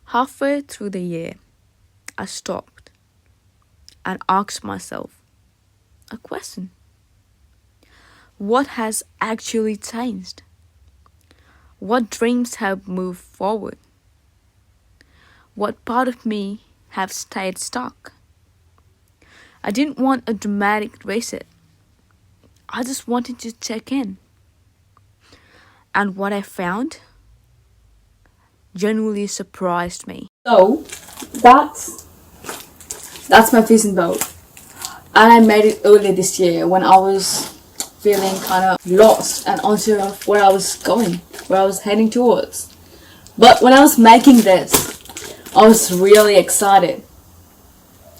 Halfway through the year, I stopped and asked myself a question. What has actually changed? What dreams have moved forward? What part of me have stayed stuck? I didn't want a dramatic reset. I just wanted to check in. And what I found genuinely surprised me. So, that's my vision board. And I made it earlier this year when I was feeling kind of lost and unsure of where I was going, where I was heading towards. But when I was making this, I was really excited.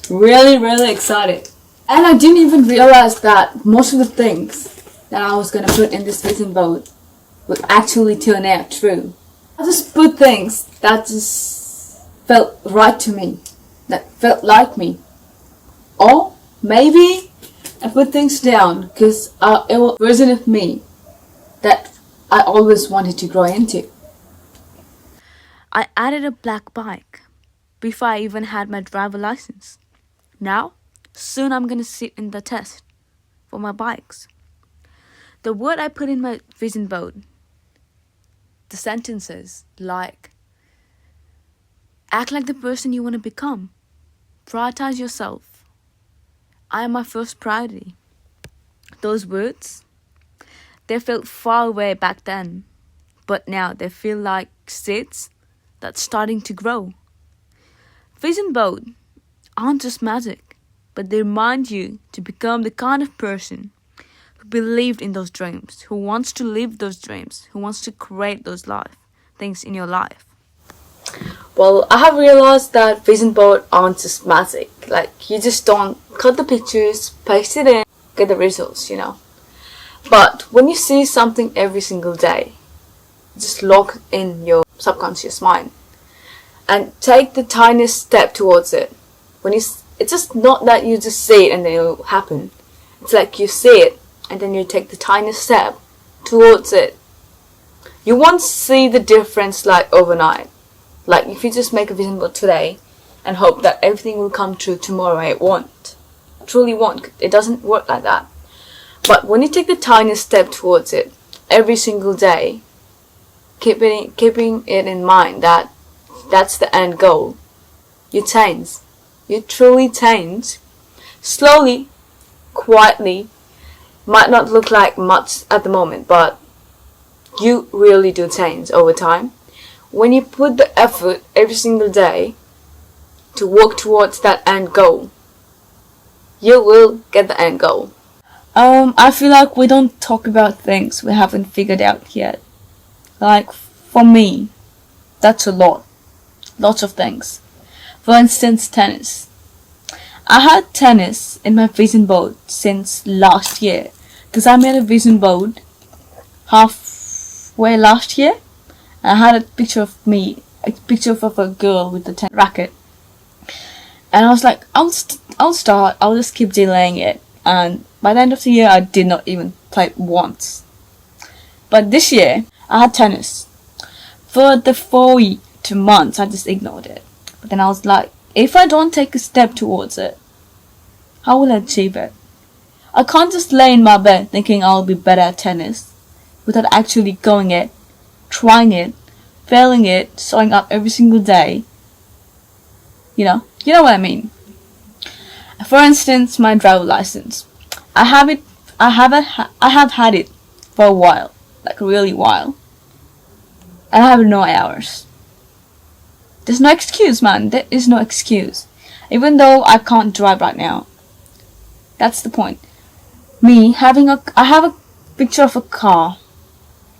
Really excited. And I didn't even realize that most of the things that I was going to put in this vision board would actually turn out true. I just put things that just felt right to me, that felt like me. Or maybe I put things down because it was a version of me that I always wanted to grow into. I added a black bike before I even had my driver license. Now, soon I'm gonna sit in the test for my bikes. The word I put in my vision board, the sentences like, act like the person you want to become, prioritize yourself, I am my first priority. Those words, they felt far away back then, but now they feel like seeds that's starting to grow. Vision board aren't just magic, but they remind you to become the kind of person who believed in those dreams, who wants to live those dreams, who wants to create those things in your life. Well, I have realized that vision board aren't just magic. Like, you just don't cut the pictures, paste it in, get the results, But when you see something every single day, just lock in your subconscious mind and take the tiniest step towards it. It's just not that you just see it and then it'll happen. It's like you see it and then you take the tiniest step towards it. You won't see the difference like overnight. Like if you just make a vision board today and hope that everything will come true tomorrow, it won't. It truly won't. It doesn't work like that. But when you take the tiniest step towards it every single day, keeping it in mind that that's the end goal, you change. You truly change. Slowly, quietly, might not look like much at the moment, but you really do change over time. When you put the effort every single day to work towards that end goal, you will get the end goal. I feel like we don't talk about things we haven't figured out yet. Like, for me, that's a lot. Lots of things. For instance, tennis. I had tennis in my vision board since last year because I made a vision board halfway last year. I had a picture of a girl with the tennis racket. And I was like, I'll start, I'll just keep delaying it. And by the end of the year, I did not even play it once. But this year, I had tennis. For the 2 months, I just ignored it. But then I was like, if I don't take a step towards it, how will I achieve it? I can't just lay in my bed thinking I'll be better at tennis without actually going it, trying it, failing it, showing up every single day. You know what I mean. For instance, my driver license. I have had it for a while, like a really while. And I have no hours. There's no excuse, man. There is no excuse. Even though I can't drive right now. That's the point. I have a picture of a car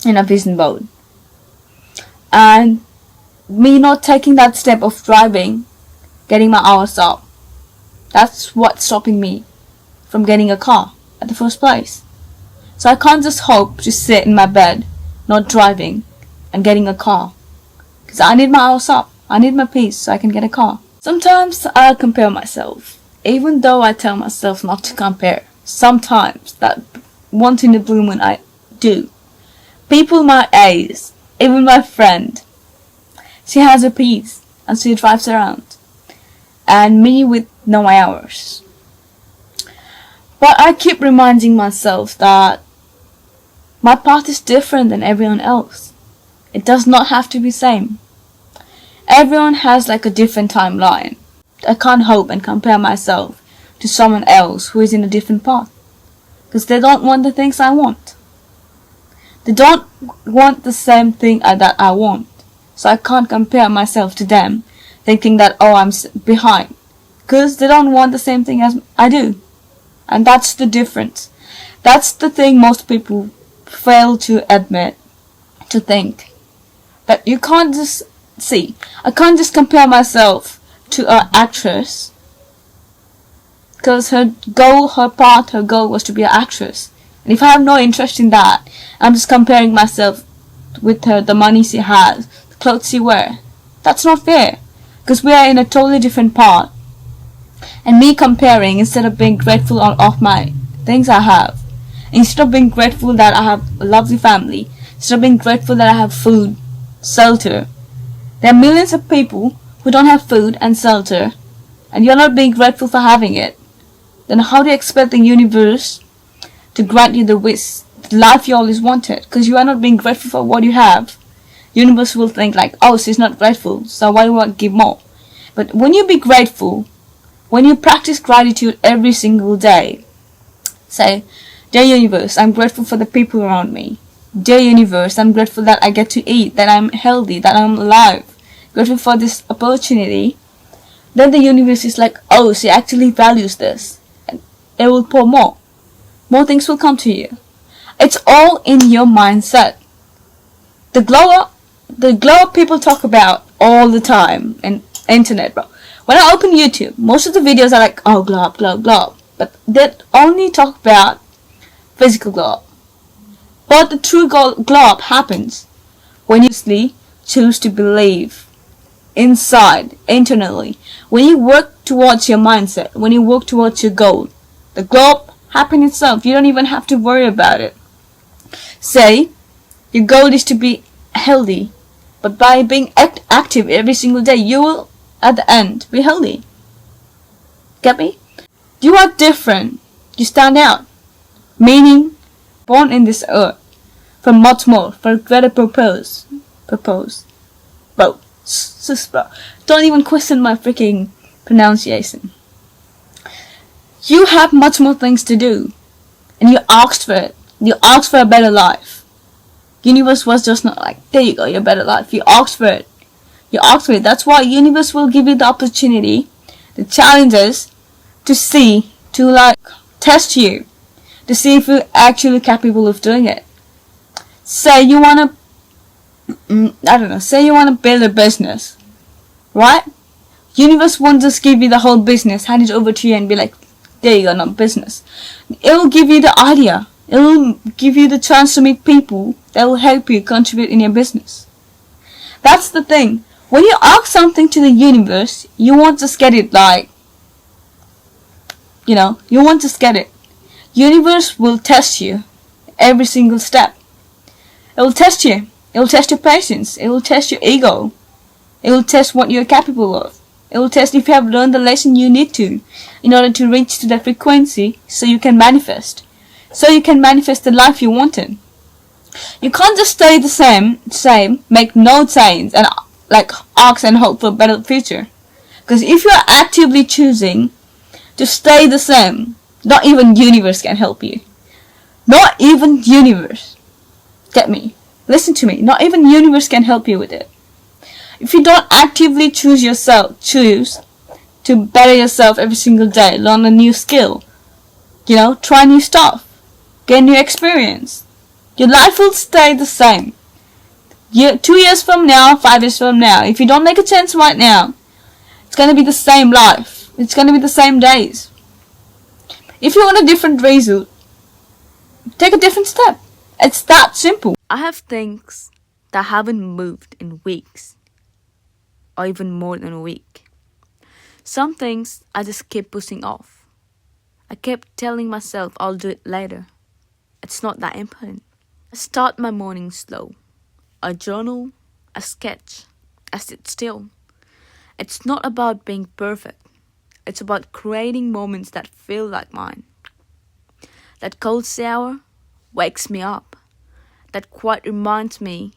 in a vision board. And me not taking that step of driving, getting my hours up, that's what's stopping me from getting a car at the first place. So I can't just hope to sit in my bed, not driving, and getting a car. Because I need my hours up. I need my peace so I can get a car. Sometimes I compare myself, even though I tell myself not to compare. Sometimes, that once in a blue moon I do. People my age, even my friend, she has her peace and she drives around, and me with no hours. But I keep reminding myself that my path is different than everyone else. It does not have to be same. Everyone has like a different timeline. I can't hope and compare myself to someone else who is in a different path, because they don't want the things I want. They don't want the same thing that I want. So I can't compare myself to them, thinking that, oh, I'm behind. Because they don't want the same thing as I do. And that's the difference. That's the thing most people fail to admit, to think. That you can't just see. I can't just compare myself to an actress, because her goal was to be an actress. And if I have no interest in that, I'm just comparing myself with her, the money she has, the clothes she wears. That's not fair, because we are in a totally different path. And me comparing, instead of being grateful of my things I have, instead of being grateful that I have a lovely family, instead of being grateful that I have food, shelter, there are millions of people who don't have food and shelter, and you're not being grateful for having it. Then how do you expect the universe to grant you the wish, the life you always wanted? Because you are not being grateful for what you have. Universe will think like, oh, she's not grateful, so why do I give more? But when you be grateful, when you practice gratitude every single day, say, dear universe, I'm grateful for the people around me. Dear universe, I'm grateful that I get to eat, that I'm healthy, that I'm alive. Grateful for this opportunity. Then the universe is like, oh, she actually values this. And it will pour more. More things will come to you. It's all in your mindset. The glow up people talk about all the time and internet, bro. When I open YouTube, most of the videos are like, oh, glow up, glow up, glow up. But they only talk about physical glow up. But the true glow up happens when you choose to believe inside, internally. When you work towards your mindset, when you work towards your goal, the glow up happens itself. You don't even have to worry about it. Say, your goal is to be healthy, but by being active every single day, you will, at the end, be healthy. Get me? You are different. You stand out. Meaning, born in this earth, for much more, for a greater purpose. Bro, don't even question my freaking pronunciation. You have much more things to do, and you asked for it. You asked for a better life. Universe was just not like, there you go, your better life. You asked for it. You asked for it. That's why universe will give you the opportunity, the challenges, to see, to like test you, to see if you're actually capable of doing it. Say you wanna, say you wanna build a business, right? Universe won't just give you the whole business, hand it over to you and be like, there you go, not business. It'll give you the idea. It'll give you the chance to meet people that will help you contribute in your business. That's the thing. When you ask something to the universe, you won't just get it like, you won't just get it. Universe will test you every single step. It will test you. It will test your patience. It will test your ego. It will test what you're capable of. It will test if you have learned the lesson you need to in order to reach to that frequency so you can manifest. So you can manifest the life you wanted. You can't just stay the same, make no change and like ask and hope for a better future. Because if you are actively choosing to stay the same, not even universe can help you. Not even universe. Get me? Listen to me. Not even universe can help you with it. If you don't actively choose to better yourself every single day, learn a new skill, try new stuff, gain new experience, your life will stay the same. 2 years from now, 5 years from now, if you don't make a change right now, it's going to be the same life. It's going to be the same days. If you want a different result, take a different step. It's that simple. I have things that haven't moved in weeks, or even more than a week. Some things I just keep pushing off. I kept telling myself I'll do it later. It's not that important. I start my morning slow. I journal, I sketch, I sit still. It's not about being perfect. It's about creating moments that feel like mine. That cold shower wakes me up. That quite reminds me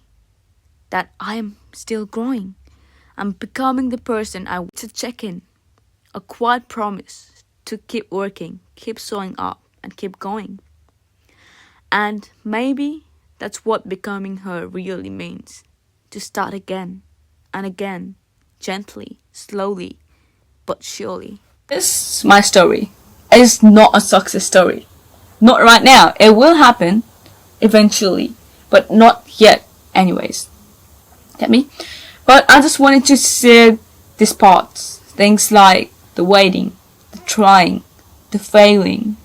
that I am still growing. I'm becoming the person I want to check in. A quiet promise to keep working, keep showing up, and keep going. And maybe that's what becoming her really means. To start again and again, gently, slowly, but surely. This is my story. It's not a success story. Not right now. It will happen eventually, but not yet anyways. Get me? But I just wanted to share these parts. Things like the waiting, the trying, the failing.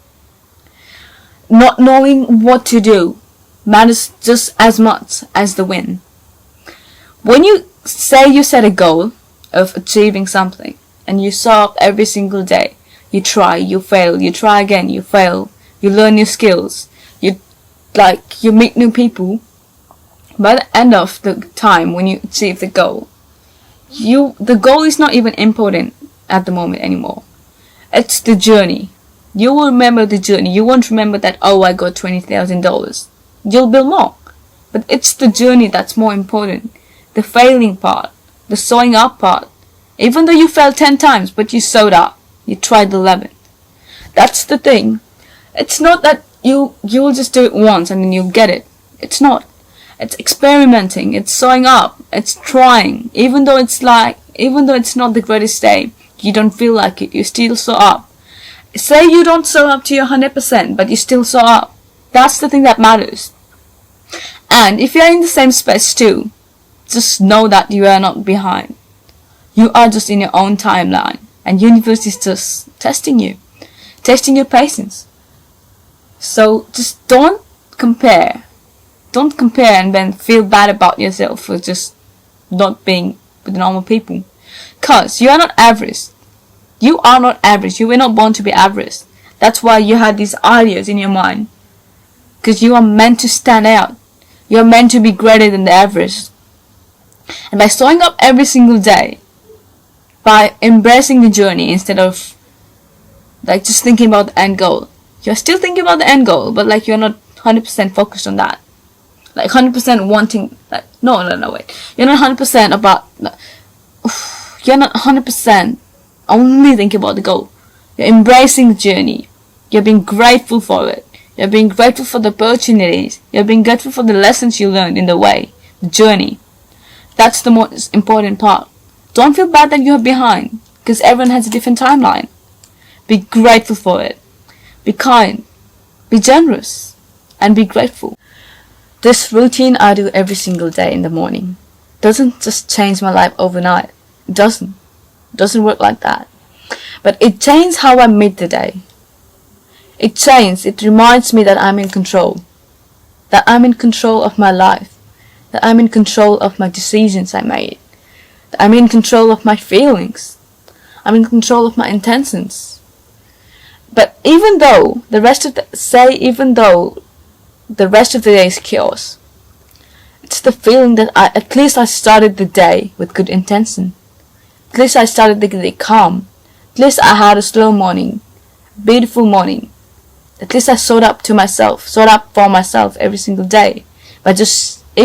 Not knowing what to do matters just as much as the win. When you say you set a goal of achieving something and you show up every single day, you try, you fail, you try again, you fail, you learn new skills, you meet new people. By the end of the time when you achieve the goal, the goal is not even important at the moment anymore. It's the journey. You will remember the journey. You won't remember that, oh, I got $20,000. You'll build more. But it's the journey that's more important. The failing part, the showing up part. Even though you failed 10 times, but you showed up. You tried the 11th. That's the thing. It's not that you'll just do it once and then you'll get it. It's not. It's experimenting. It's showing up. It's trying. Even though it's not the greatest day, you don't feel like it. You still show up. Say you don't show up to your 100%, but you still show up. That's the thing that matters. And if you're in the same space too, just know that you are not behind. You are just in your own timeline, and universe is just testing you, testing your patience. So just don't compare. Don't compare and then feel bad about yourself for just not being with normal people. Cause you are not average. You are not average. You were not born to be average. That's why you had these ideas in your mind. Because you are meant to stand out. You are meant to be greater than the average. And by showing up every single day, by embracing the journey instead of just thinking about the end goal. You're still thinking about the end goal, but you're not 100% focused on that. 100% wanting, no, wait. You're not 100% about, you're not 100% only thinking about the goal. You're embracing the journey. You're being grateful for it. You're being grateful for the opportunities. You're being grateful for the lessons you learned in the way, the journey. That's the most important part. Don't feel bad that you're behind, because everyone has a different timeline. Be grateful for it. Be kind. Be generous. And be grateful. This routine I do every single day in the morning doesn't just change my life overnight. It doesn't. It doesn't work like that. But it changes how I meet the day. It reminds me that I'm in control. That I'm in control of my life. That I'm in control of my decisions I made. That I'm in control of my feelings. I'm in control of my intentions. But even though the rest of the day is chaos, it's the feeling that at least I started the day with good intention. At least I started the day calm. At least I had a slow morning, beautiful morning. At least I showed up for myself every single day. But just by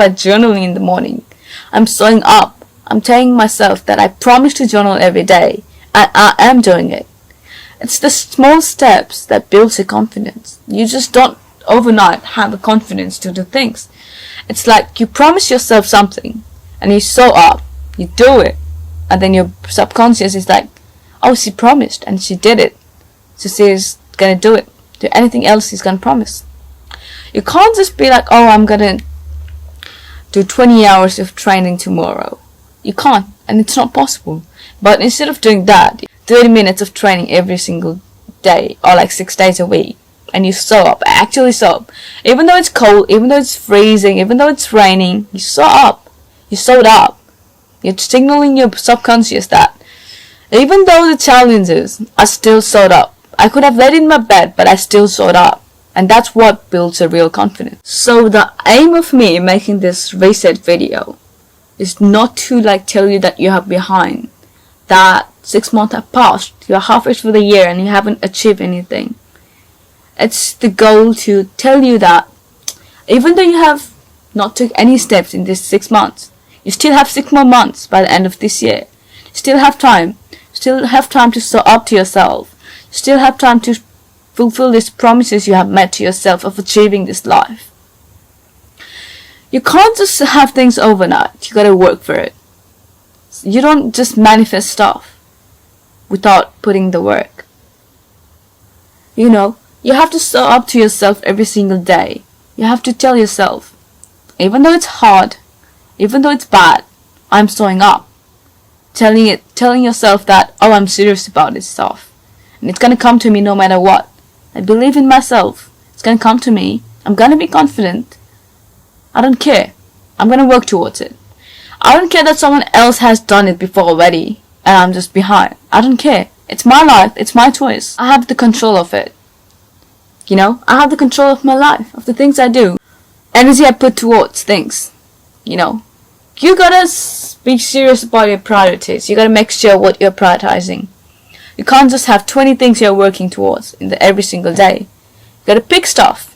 journaling in the morning, I'm showing up. I'm telling myself that I promise to journal every day, and I am doing it. It's the small steps that builds your confidence. You just don't overnight have the confidence to do things. It's like you promise yourself something, and you show up, you do it, and then your subconscious is like, oh, she promised, and she did it. So she's gonna do it. Do anything else she's gonna promise. You can't just be like, oh, I'm gonna do 20 hours of training tomorrow. You can't, and it's not possible. But instead of doing that, 30 minutes of training every single day, or 6 days a week, and you show up, actually show up. Even though it's cold, even though it's freezing, even though it's raining, you show up. You showed up. You're signaling your subconscious that even though the challenges, I still showed up. I could have laid in my bed, but I still showed up. And that's what builds a real confidence. So the aim of me making this reset video is not to like tell you that you are behind, that 6 months have passed, you're halfway through the year and you haven't achieved anything. It's the goal to tell you that even though you have not took any steps in this 6 months, you still have 6 more months by the end of this year. You still have time. Still have time to show up to yourself. Still have time to fulfill these promises you have made to yourself of achieving this life. You can't just have things overnight. You gotta work for it. You don't just manifest stuff without putting the work. You know, you have to show up to yourself every single day. You have to tell yourself, even though it's hard, even though it's bad, I'm showing up. Telling yourself that, oh, I'm serious about this stuff. And it's gonna come to me no matter what. I believe in myself. It's gonna come to me. I'm gonna be confident. I don't care. I'm gonna work towards it. I don't care that someone else has done it before already and I'm just behind. I don't care. It's my life. It's my choice. I have the control of it. You know, I have the control of my life, of the things I do. Energy I put towards things. You know, you gotta be serious about your priorities. You gotta make sure what you're prioritizing. You can't just have 20 things you're working towards every single day. You gotta pick stuff.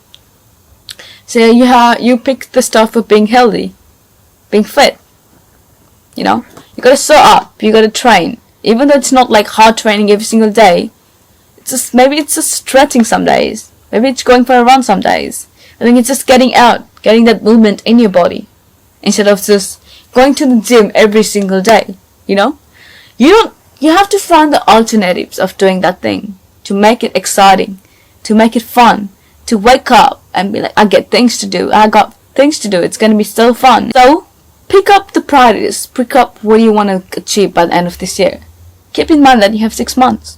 So you pick the stuff for being healthy, being fit. You know, you gotta show up. You gotta train, even though it's not like hard training every single day. Maybe it's just stretching some days. Maybe it's going for a run some days. I think it's just getting out, getting that movement in your body, instead of just going to the gym every single day. You know, you have to find the alternatives of doing that thing to make it exciting, to make it fun, to wake up and be like, I get things to do. I got things to do. It's gonna be so fun. So pick up the priorities. Pick up what you want to achieve by the end of this year. Keep in mind that you have 6 months.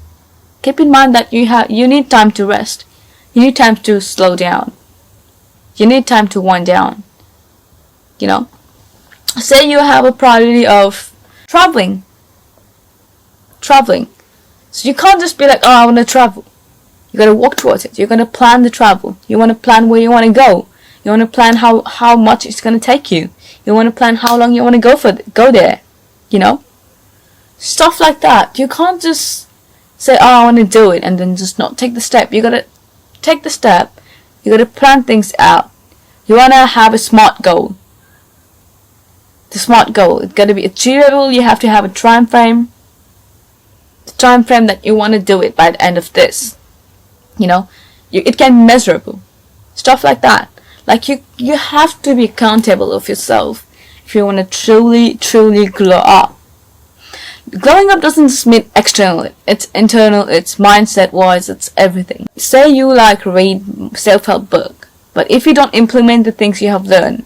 Keep in mind that you need time to rest. You need time to slow down. You need time to wind down. You know, say you have a priority of traveling. So you can't just be like, oh, I want to travel. You gotta walk towards it. You're gonna plan the travel. You want to plan where you want to go. You want to plan how much it's gonna take you. You want to plan how long you want to go there. You know, stuff like that. You can't just say, oh, I want to do it, and then just not take the step. You gotta take the step. You gotta plan things out. You wanna have a smart goal. The smart goal, it's gotta be achievable. You have to have a time frame. The time frame that you want to do it by the end of this. You know, it can be measurable. Stuff like that. Like you have to be accountable of yourself if you want to truly glow up. Glowing up doesn't just mean external. It's internal. It's mindset wise. It's everything. Say you like read self-help book, but if you don't implement the things you have learned,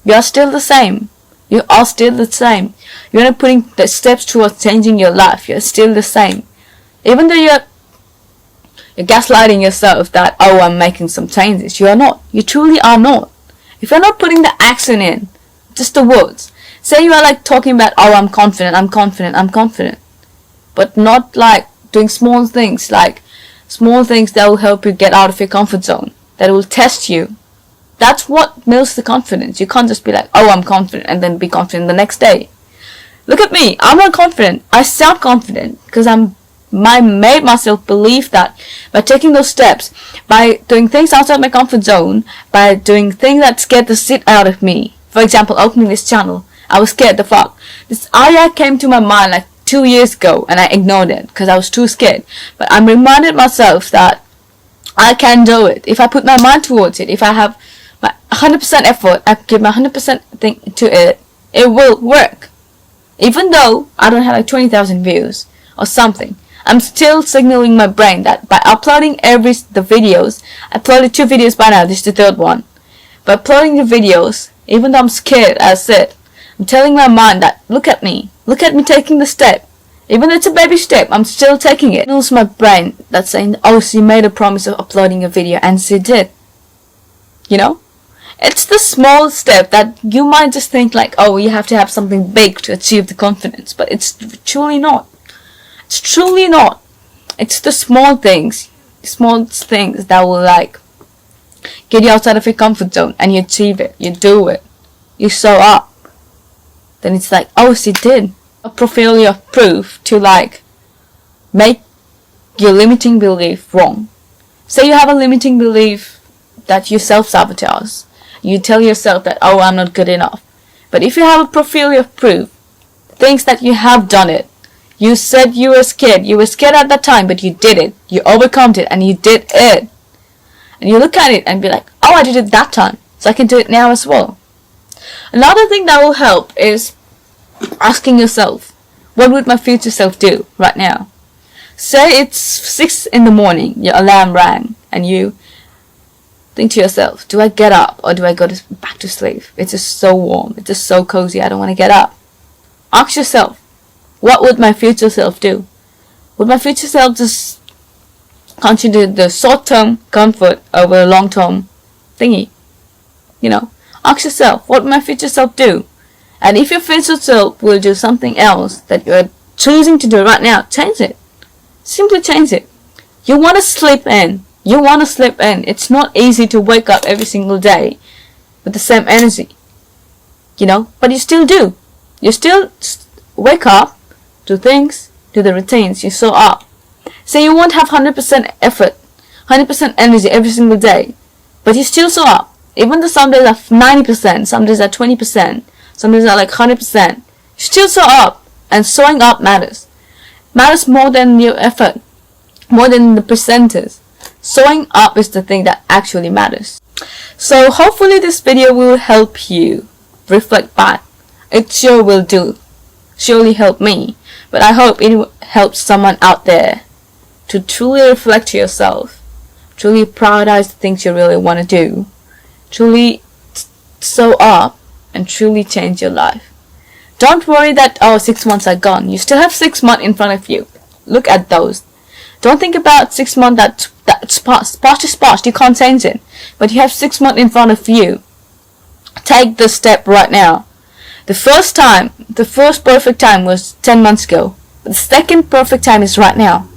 you are still the same. You are still the same. You're not putting the steps towards changing your life. You're still the same. Even though you're gaslighting yourself that, oh, I'm making some changes. You are not. You truly are not. If you're not putting the action in, just the words. Say you are like talking about, oh, I'm confident. But not like doing small things that will help you get out of your comfort zone. That will test you. That's what builds the confidence. You can't just be like, oh, I'm confident, and then be confident the next day. Look at me. I'm not confident. I sound confident because I made myself believe that by taking those steps, by doing things outside my comfort zone, by doing things that scared the shit out of me. For example, opening this channel. I was scared the fuck. This idea came to my mind like 2 years ago, and I ignored it because I was too scared. But I reminded myself that I can do it. If I put my mind towards it, if I have my 100% effort, I give my 100% thing to it, it will work. Even though I don't have like 20,000 views or something, I'm still signaling my brain that by uploading the videos, I uploaded 2 videos by now, this is the 3rd one. By uploading the videos, even though I'm scared, as I said, I'm telling my mind that, look at me taking the step. Even though it's a baby step, I'm still taking it. It knows my brain that's saying, oh, she made a promise of uploading a video, and she did. You know? It's the small step that you might just think like, oh, you have to have something big to achieve the confidence, but it's truly not. It's truly not. It's the small things that will like get you outside of your comfort zone, and you achieve it. You do it. You show up. then it's like, oh, she did. A portfolio of proof to like make your limiting belief wrong. Say you have a limiting belief that you self-sabotage. You tell yourself that, oh, I'm not good enough. But if you have a portfolio of proof, things that you have done it, you said you were scared. You were scared at that time, but you did it. You overcome it and you did it. And you look at it and be like, oh, I did it that time, so I can do it now as well. Another thing that will help is asking yourself, what would my future self do right now? Say it's 6 in the morning, your alarm rang, and you think to yourself, do I get up or do I go back to sleep? It's just so warm, it's just so cozy, I don't want to get up. Ask yourself, what would my future self do? Would my future self just consider the short-term comfort over a long-term thingy? You know, ask yourself, what would my future self do? And if your future self will do something else that you're choosing to do right now, change it. Simply change it. You want to sleep in. You want to sleep in. It's not easy to wake up every single day with the same energy. You know, but you still do. You still wake up, do things, do the routines, you show up. Say you won't have 100% effort, 100% energy every single day, but you still show up. Even though some days are 90%, some days are 20%, some days are like 100%, you still show up, and showing up matters. Matters more than your effort, more than the percentage. Showing up is the thing that actually matters. So hopefully this video will help you reflect back. It sure will do. Surely help me. But I hope it helps someone out there to truly reflect to yourself, truly prioritize the things you really want to do, truly show up, and truly change your life. Don't worry that, oh, 6 months are gone. You still have 6 months in front of you. Look at those. Don't think about 6 months that's past. You can't change it. But you have 6 months in front of you. Take the step right now. The first perfect time was 10 months ago. But the second perfect time is right now.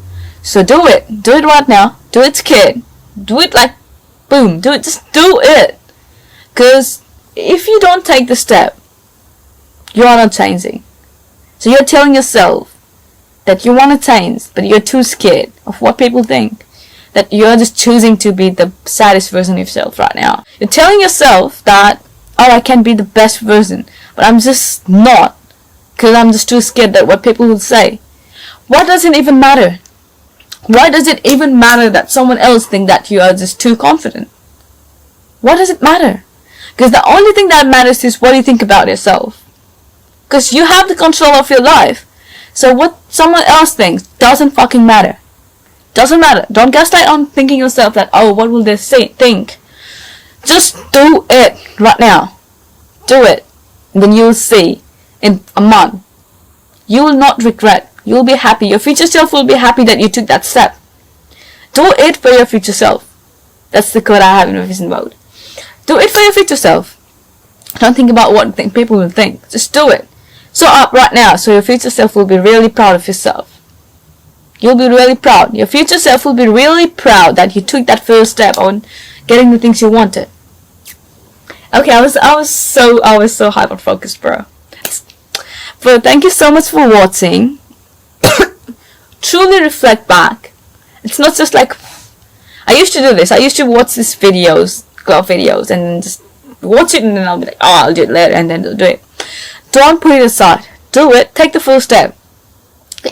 So do it. Do it right now. Do it, kid. Do it like, boom. Do it. Just do it. Because if you don't take the step, you are not changing. So you're telling yourself that you want to change, but you're too scared of what people think. That you're just choosing to be the saddest version of yourself right now. You're telling yourself that, oh, I can be the best version, but I'm just not, because I'm just too scared that what people will say. What does it even matter? Why does it even matter that someone else think that you are just too confident? What does it matter? Because the only thing that matters is what you think about yourself. Because you have the control of your life. So what someone else thinks doesn't fucking matter. Doesn't matter. Don't gaslight on thinking yourself that, oh, what will they think? Just do it right now. Do it. And then you'll see in a month. You will not regret. You will be happy. Your future self will be happy that you took that step. Do it for your future self. That's the quote I have in my vision mode. Do it for your future self. Don't think about what people will think. Just do it. So up right now, so your future self will be really proud of yourself. You'll be really proud. Your future self will be really proud that you took that first step on getting the things you wanted. Okay, I was so hyper focused, bro. But thank you so much for watching. Truly reflect back. It's not just like I used to do this. I used to watch these videos, girl videos, and then just watch it, and then I'll be like, oh, I'll do it later, and then I'll do it. Don't put it aside. Do it. Take the first step.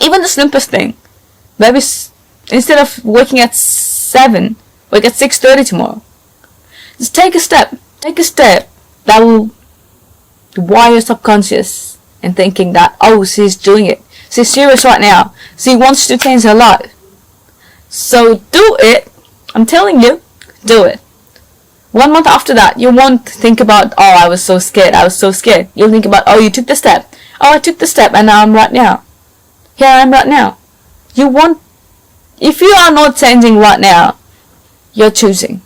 Even the simplest thing. Maybe instead of waking at 7, wake at 6:30 tomorrow. Just take a step. Take a step that will wire your subconscious and thinking that, oh, she's doing it. She's serious right now. She wants to change her life. So do it. I'm telling you, do it. 1 month after that, you won't think about, oh, I was so scared. I was so scared. You'll think about, oh, you took the step. Oh, I took the step and now I'm right now. Here I am right now. You won't, if you are not changing right now, you're choosing.